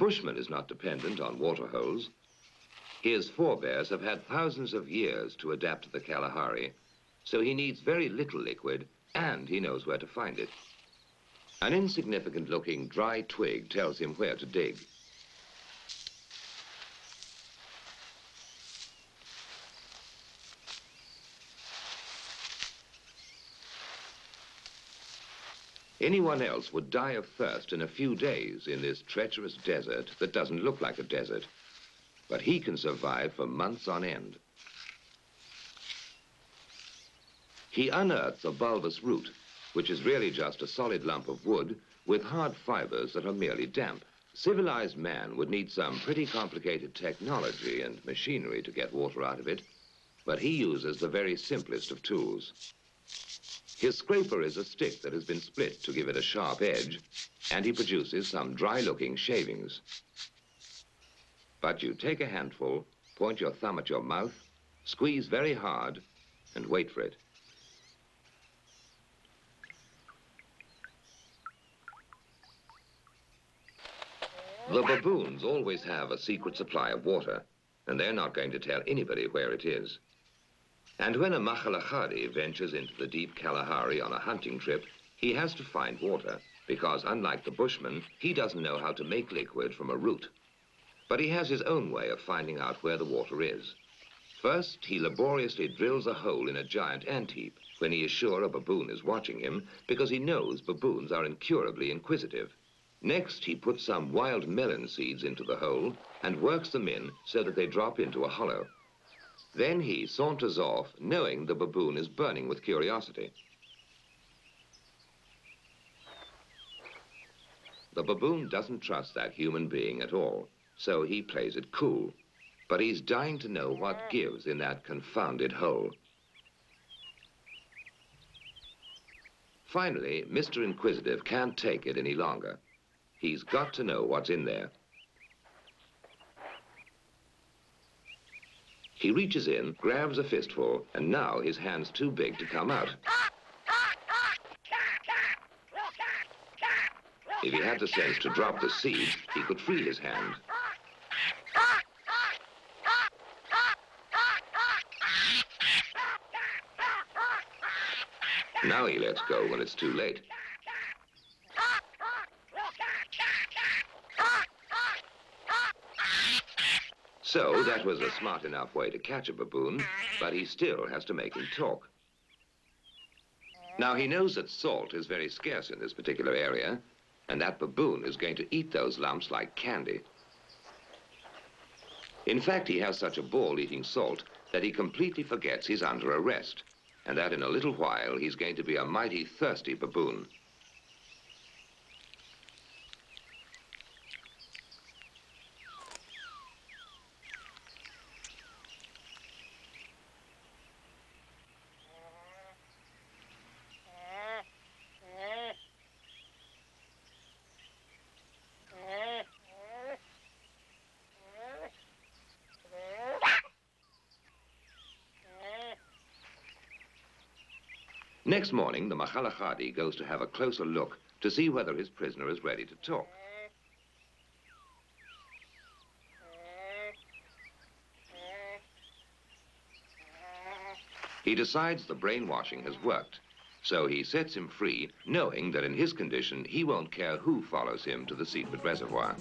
Bushman is not dependent on water holes. His forebears have had thousands of years to adapt to the Kalahari, so he needs very little liquid, and he knows where to find it. An insignificant-looking dry twig tells him where to dig. Anyone else would die of thirst in a few days in this treacherous desert that doesn't look like a desert. But he can survive for months on end. He unearths a bulbous root, which is really just a solid lump of wood with hard fibers that are merely damp. Civilized man would need some pretty complicated technology and machinery to get water out of it, but he uses the very simplest of tools. His scraper is a stick that has been split to give it a sharp edge, and he produces some dry-looking shavings. But you take a handful, point your thumb at your mouth, squeeze very hard, and wait for it. The baboons always have a secret supply of water, and they're not going to tell anybody where it is. And when a Makhalahadi ventures into the deep Kalahari on a hunting trip, he has to find water, because unlike the Bushman, he doesn't know how to make liquid from a root. But he has his own way of finding out where the water is. First, he laboriously drills a hole in a giant ant heap when he is sure a baboon is watching him, because he knows baboons are incurably inquisitive. Next, he puts some wild melon seeds into the hole and works them in so that they drop into a hollow. Then he saunters off, knowing the baboon is burning with curiosity. The baboon doesn't trust that human being at all, so he plays it cool. But he's dying to know what gives in that confounded hole. Finally, Mr. Inquisitive can't take it any longer. He's got to know what's in there. He reaches in, grabs a fistful, and now his hand's too big to come out. If he had the sense to drop the seed, he could free his hand. Now he lets go when it's too late. So that was a smart enough way to catch a baboon, but he still has to make him talk. Now he knows that salt is very scarce in this particular area, and that baboon is going to eat those lumps like candy. In fact, he has such a ball eating salt that he completely forgets he's under arrest, and that in a little while he's going to be a mighty thirsty baboon. Next morning, the Makhalahadi goes to have a closer look to see whether his prisoner is ready to talk. He decides the brainwashing has worked, so he sets him free, knowing that in his condition, he won't care who follows him to the secret reservoir.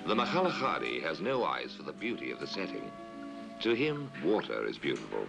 The Makhalahadi has no eyes for the beauty of the setting. To him, water is beautiful.